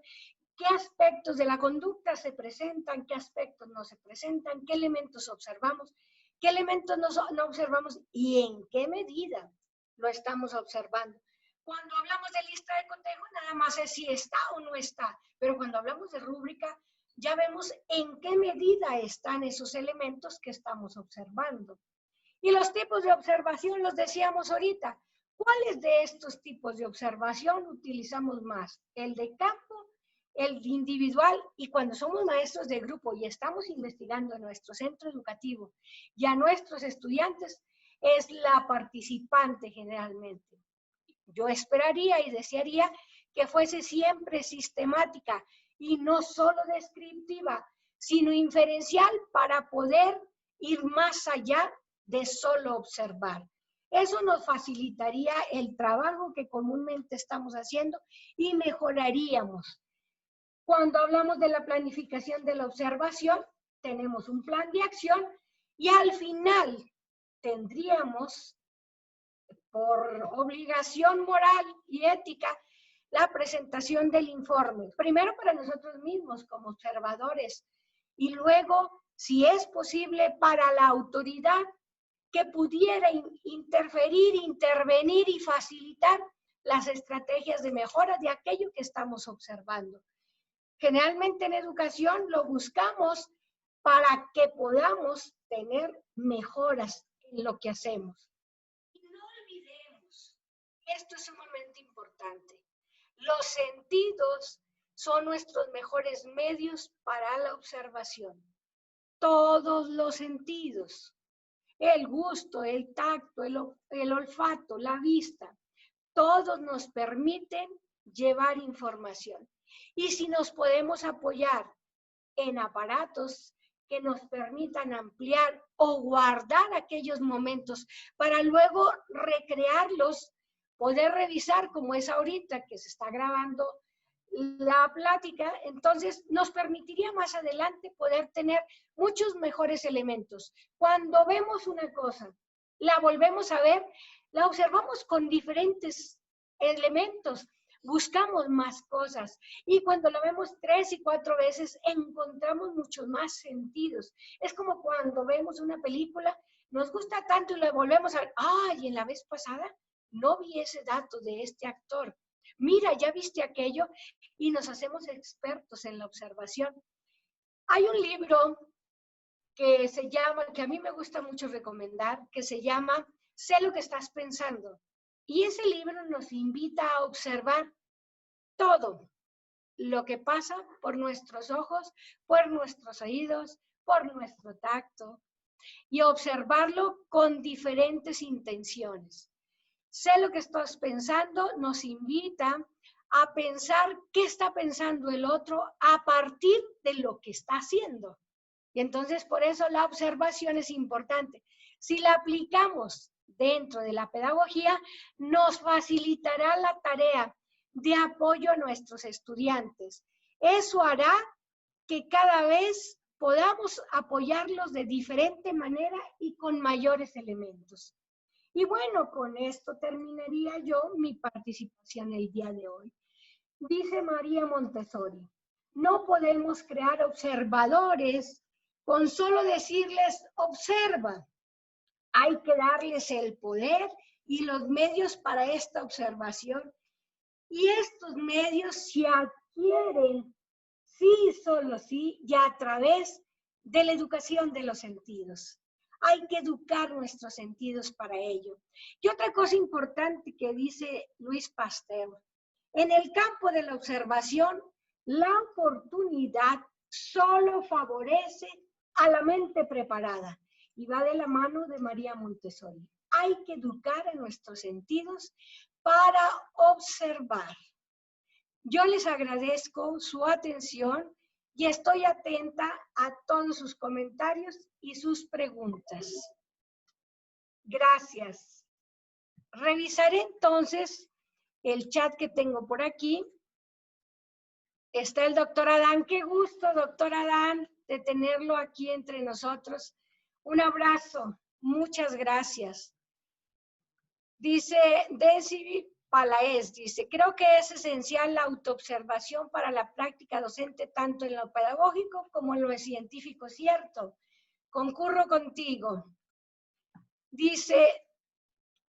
qué aspectos de la conducta se presentan, qué aspectos no se presentan, qué elementos observamos, qué elementos no observamos y en qué medida lo estamos observando. Cuando hablamos de lista de cotejo, nada más es si está o no está, pero cuando hablamos de rúbrica, ya vemos en qué medida están esos elementos que estamos observando. Y los tipos de observación los decíamos ahorita. ¿Cuáles de estos tipos de observación utilizamos más? El de campo, el individual, y cuando somos maestros de grupo y estamos investigando en nuestro centro educativo y a nuestros estudiantes, es la participante generalmente. Yo esperaría y desearía que fuese siempre sistemática y no solo descriptiva, sino inferencial para poder ir más allá de solo observar. Eso nos facilitaría el trabajo que comúnmente estamos haciendo y mejoraríamos. Cuando hablamos de la planificación de la observación, tenemos un plan de acción y al final tendríamos, por obligación moral y ética, la presentación del informe. Primero para nosotros mismos como observadores y luego, si es posible, para la autoridad que pudiera interferir, intervenir y facilitar las estrategias de mejora de aquello que estamos observando. Generalmente en educación lo buscamos para que podamos tener mejoras en lo que hacemos. Y no olvidemos, esto es sumamente importante, los sentidos son nuestros mejores medios para la observación. Todos los sentidos, el gusto, el tacto, el olfato, la vista, todos nos permiten llevar información. Y si nos podemos apoyar en aparatos que nos permitan ampliar o guardar aquellos momentos para luego recrearlos, poder revisar como es ahorita que se está grabando la plática, entonces nos permitiría más adelante poder tener muchos mejores elementos. Cuando vemos una cosa, la volvemos a ver, la observamos con diferentes elementos, buscamos más cosas y cuando la vemos 3 y 4 veces encontramos muchos más sentidos. Es como cuando vemos una película, nos gusta tanto y la volvemos a ver, ¡ay! En la vez pasada no vi ese dato de este actor. Mira, ya viste aquello y nos hacemos expertos en la observación. Hay un libro que se llama, que a mí me gusta mucho recomendar, que se llama Sé lo que estás pensando. Y ese libro nos invita a observar todo lo que pasa por nuestros ojos, por nuestros oídos, por nuestro tacto y observarlo con diferentes intenciones. Sé lo que estás pensando, nos invita a pensar qué está pensando el otro a partir de lo que está haciendo. Y entonces por eso la observación es importante. Si la aplicamos dentro de la pedagogía, nos facilitará la tarea de apoyo a nuestros estudiantes. Eso hará que cada vez podamos apoyarlos de diferente manera y con mayores elementos. Y bueno, con esto terminaría yo mi participación el día de hoy. Dice María Montessori, no podemos crear observadores con solo decirles observa. Hay que darles el poder y los medios para esta observación. Y estos medios se adquieren, sí, solo sí, ya a través de la educación de los sentidos. Hay que educar nuestros sentidos para ello. Y otra cosa importante que dice Luis Pasteur, en el campo de la observación, la oportunidad solo favorece a la mente preparada. y va de la mano de María Montessori. Hay que educar a nuestros sentidos para observar. Yo les agradezco su atención y estoy atenta a todos sus comentarios y sus preguntas. Gracias. Revisaré entonces el chat que tengo por aquí. Está el doctor Adán. Qué gusto, doctor Adán, de tenerlo aquí entre nosotros. Un abrazo. Muchas gracias. Dice Desi Palaez, dice, creo que es esencial la autoobservación para la práctica docente, tanto en lo pedagógico como en lo científico, ¿cierto? Concurro contigo. Dice,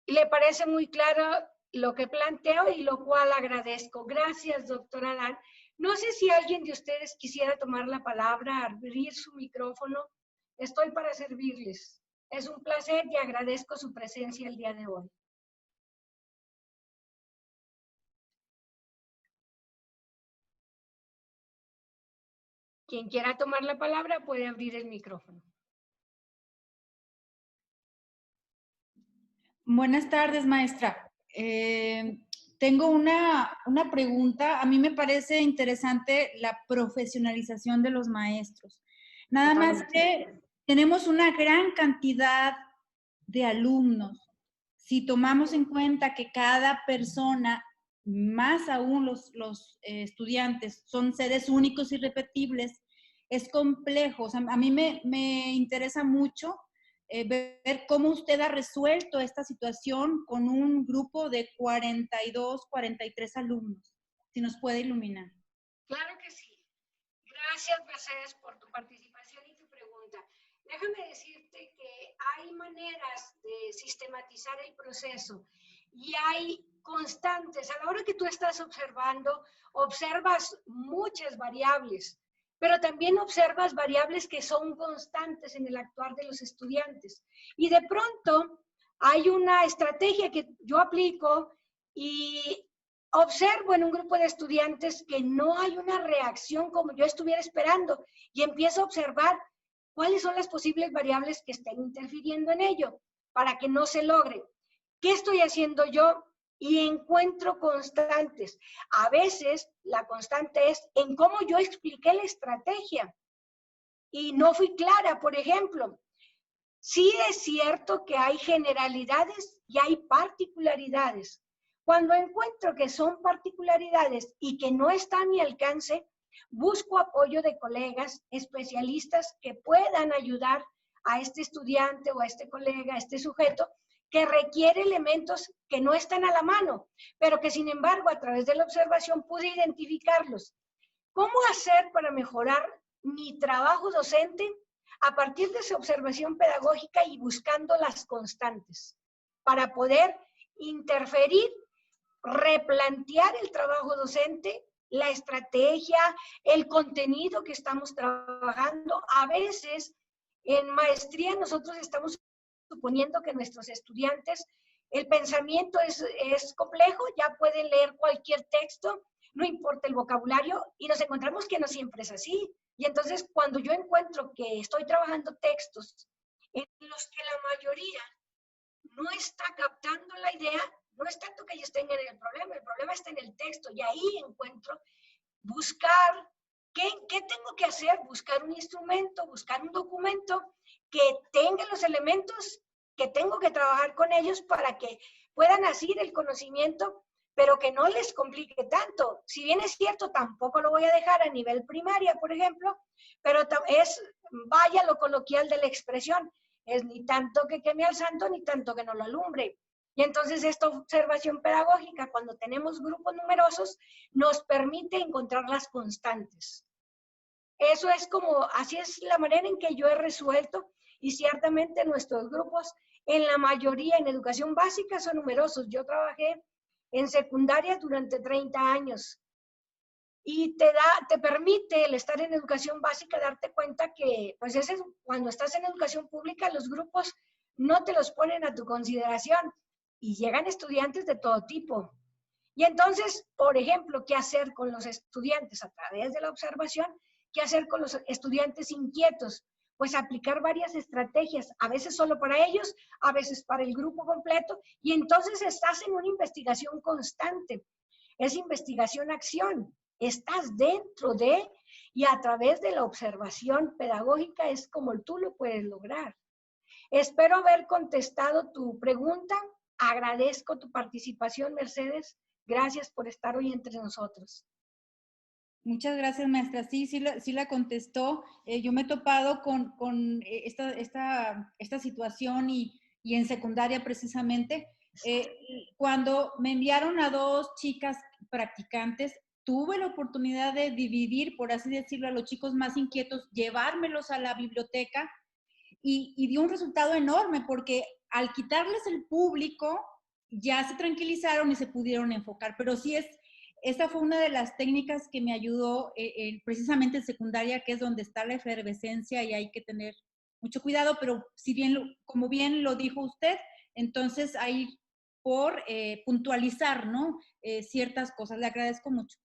le parece muy claro lo que planteo y lo cual agradezco. Gracias, doctor Adán. No sé si alguien de ustedes quisiera tomar la palabra, abrir su micrófono. Estoy para servirles. Es un placer y agradezco su presencia el día de hoy. Quien quiera tomar la palabra puede abrir el micrófono. Buenas tardes, maestra. Tengo una pregunta. A mí me parece interesante la profesionalización de los maestros. Nada más que tenemos una gran cantidad de alumnos. Si tomamos en cuenta que cada persona, más aún los estudiantes, son seres únicos y irrepetibles, es complejo. O sea, a mí me interesa mucho ver cómo usted ha resuelto esta situación con un grupo de 42, 43 alumnos. Si nos puede iluminar. Claro que sí. Gracias, Mercedes, por tu participación y tu pregunta. Déjame decirte que hay maneras de sistematizar el proceso y hay constantes. A la hora que tú estás observando, observas muchas variables, pero también observas variables que son constantes en el actuar de los estudiantes. Y de pronto hay una estrategia que yo aplico y observo en un grupo de estudiantes que no hay una reacción como yo estuviera esperando y empiezo a observar cuáles son las posibles variables que estén interfiriendo en ello para que no se logre. ¿Qué estoy haciendo yo? Y encuentro constantes. A veces la constante es en cómo yo expliqué la estrategia y no fui clara, por ejemplo. Sí es cierto que hay generalidades y hay particularidades. Cuando encuentro que son particularidades y que no está a mi alcance, busco apoyo de colegas especialistas que puedan ayudar a este estudiante o a este colega, a este sujeto, que requiere elementos que no están a la mano, pero que sin embargo a través de la observación pude identificarlos. ¿Cómo hacer para mejorar mi trabajo docente? A partir de esa observación pedagógica y buscando las constantes, para poder interferir, replantear el trabajo docente, la estrategia, el contenido que estamos trabajando. A veces en maestría nosotros estamos suponiendo que nuestros estudiantes, el pensamiento es complejo, ya pueden leer cualquier texto, no importa el vocabulario, y nos encontramos que no siempre es así. Y entonces cuando yo encuentro que estoy trabajando textos en los que la mayoría no está captando la idea, no es tanto que ellos tengan el problema está en el texto, y ahí encuentro buscar, ¿qué tengo que hacer? Buscar un instrumento, buscar un documento que tenga los elementos que tengo que trabajar con ellos para que puedan asir el conocimiento, pero que no les complique tanto. Si bien es cierto, tampoco lo voy a dejar a nivel primaria, por ejemplo, pero vaya lo coloquial de la expresión, es ni tanto que queme al santo, ni tanto que no lo alumbre. Y entonces esta observación pedagógica, cuando tenemos grupos numerosos, nos permite encontrar las constantes. Eso es así es la manera en que yo he resuelto, y ciertamente nuestros grupos, en la mayoría en educación básica, son numerosos. Yo trabajé en secundaria durante 30 años. Y te permite el estar en educación básica darte cuenta que, pues cuando estás en educación pública, los grupos no te los ponen a tu consideración y llegan estudiantes de todo tipo. Y entonces, por ejemplo, ¿qué hacer con los estudiantes a través de la observación? ¿Qué hacer con los estudiantes inquietos? pues aplicar varias estrategias, a veces solo para ellos, a veces para el grupo completo, y entonces estás en una investigación constante. Es investigación-acción. Estás dentro de, y a través de la observación pedagógica es como tú lo puedes lograr. Espero haber contestado tu pregunta. Agradezco tu participación, Mercedes. Gracias por estar hoy entre nosotros. Muchas gracias, maestra. Sí, sí la contestó. Yo me he topado con esta situación y en secundaria precisamente. Cuando me enviaron a 2 chicas practicantes, tuve la oportunidad de dividir, por así decirlo, a los chicos más inquietos, llevármelos a la biblioteca y dio un resultado enorme porque al quitarles el público ya se tranquilizaron y se pudieron enfocar. Pero sí esa fue una de las técnicas que me ayudó precisamente en secundaria, que es donde está la efervescencia y hay que tener mucho cuidado, pero si bien, como bien lo dijo usted, entonces hay por puntualizar, ¿no? Ciertas cosas. Le agradezco mucho.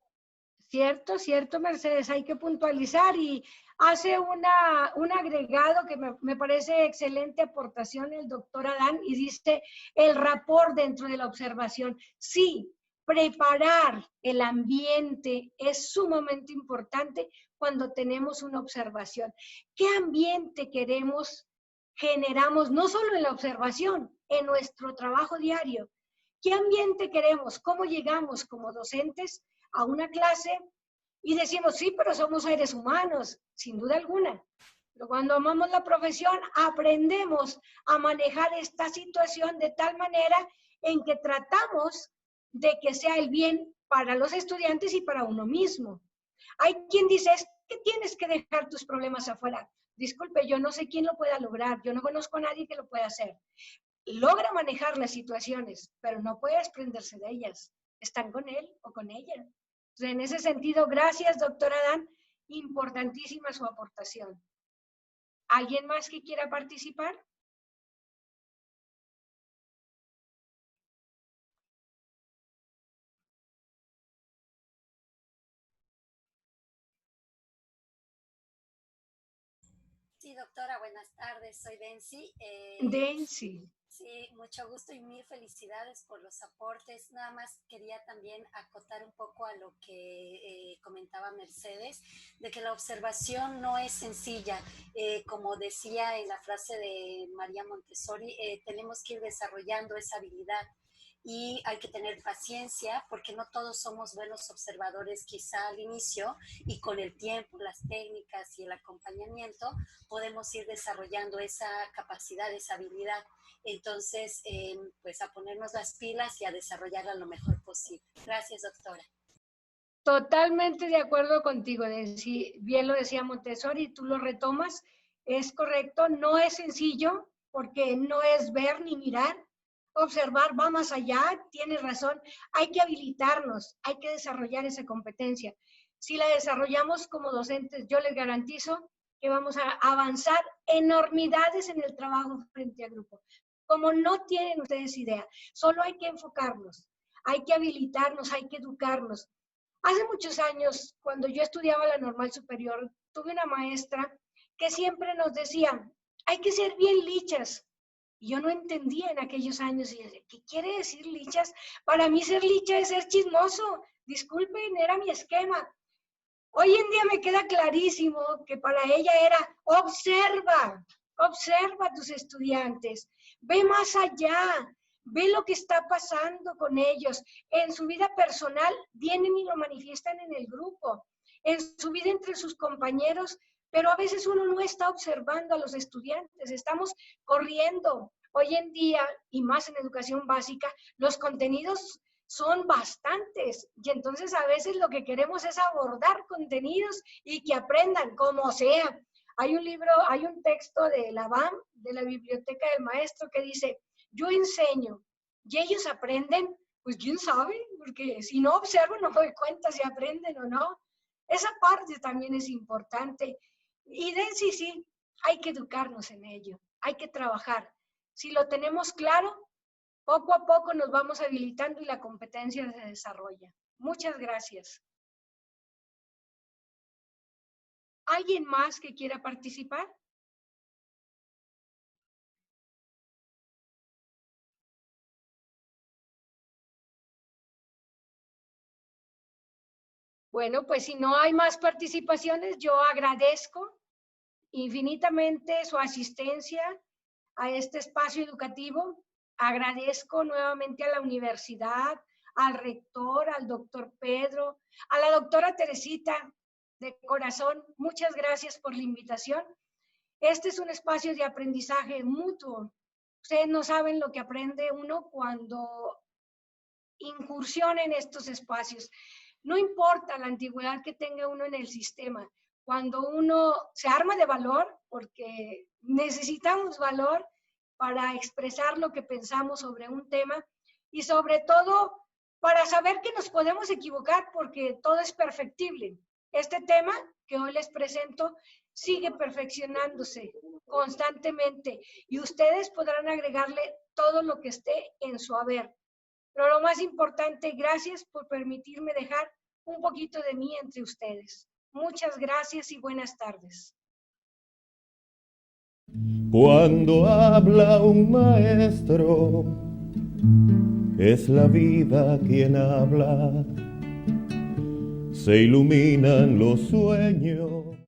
Cierto, cierto, Mercedes, hay que puntualizar y hace un agregado que me parece excelente aportación el doctor Adán y dice el rapport dentro de la observación. Sí, preparar el ambiente es sumamente importante cuando tenemos una observación. ¿Qué ambiente generamos, no solo en la observación, en nuestro trabajo diario? ¿Qué ambiente queremos? ¿Cómo llegamos como docentes a una clase y decimos, sí, pero somos seres humanos, sin duda alguna? Pero cuando amamos la profesión, aprendemos a manejar esta situación de tal manera en que tratamos de que sea el bien para los estudiantes y para uno mismo. Hay quien dice, es que tienes que dejar tus problemas afuera. Disculpe, yo no sé quién lo pueda lograr, yo no conozco a nadie que lo pueda hacer. Logra manejar las situaciones, pero no puede desprenderse de ellas. Están con él o con ella. Entonces, en ese sentido, gracias, doctora Dan. Importantísima su aportación. ¿Alguien más que quiera participar? Sí, doctora, buenas tardes. Soy Densi. Densi. Sí, mucho gusto y mil felicidades por los aportes. Nada más quería también acotar un poco a lo que comentaba Mercedes, de que la observación no es sencilla. Como decía en la frase de María Montessori, tenemos que ir desarrollando esa habilidad. Y hay que tener paciencia porque no todos somos buenos observadores quizá al inicio, y con el tiempo, las técnicas y el acompañamiento podemos ir desarrollando esa capacidad, esa habilidad. Entonces, pues a ponernos las pilas y a desarrollarla lo mejor posible. Gracias, doctora. Totalmente de acuerdo contigo, Densi. Bien lo decía Montessori, tú lo retomas. Es correcto, no es sencillo porque no es ver ni mirar. Observar va más allá, tienes razón. Hay que habilitarnos, hay que desarrollar esa competencia. Si la desarrollamos como docentes, yo les garantizo que vamos a avanzar enormidades en el trabajo frente a grupo. Como no tienen ustedes idea, solo hay que enfocarnos, hay que habilitarnos, hay que educarnos. Hace muchos años, cuando yo estudiaba la normal superior, tuve una maestra que siempre nos decía, hay que ser bien lichas. Y yo no entendía en aquellos años, y decía, ¿qué quiere decir lichas? Para mí ser licha es ser chismoso. Disculpen, era mi esquema. Hoy en día me queda clarísimo que para ella era observa a tus estudiantes, ve más allá, ve lo que está pasando con ellos. En su vida personal vienen y lo manifiestan en el grupo, en su vida entre sus compañeros, pero a veces uno no está observando a los estudiantes, estamos corriendo. Hoy en día, y más en educación básica, los contenidos son bastantes y entonces a veces lo que queremos es abordar contenidos y que aprendan como sea. Hay un libro, hay un texto de la BAM, de la Biblioteca del Maestro, que dice, yo enseño y ellos aprenden, pues quién sabe, porque si no observo no me doy cuenta si aprenden o no. Esa parte también es importante. Y sí, hay que educarnos en ello, hay que trabajar. Si lo tenemos claro, poco a poco nos vamos habilitando y la competencia se desarrolla. Muchas gracias. ¿Alguien más que quiera participar? Bueno, pues si no hay más participaciones, yo agradezco infinitamente su asistencia a este espacio educativo. Agradezco nuevamente a la universidad, al rector, al doctor Pedro, a la doctora Teresita, de corazón, muchas gracias por la invitación. Este es un espacio de aprendizaje mutuo. Ustedes no saben lo que aprende uno cuando incursiona en estos espacios. No importa la antigüedad que tenga uno en el sistema, cuando uno se arma de valor, porque necesitamos valor para expresar lo que pensamos sobre un tema y sobre todo para saber que nos podemos equivocar porque todo es perfectible. Este tema que hoy les presento sigue perfeccionándose constantemente y ustedes podrán agregarle todo lo que esté en su haber. Pero lo más importante, gracias por permitirme dejar un poquito de mí entre ustedes. Muchas gracias y buenas tardes. Cuando habla un maestro, es la vida quien habla, se iluminan los sueños.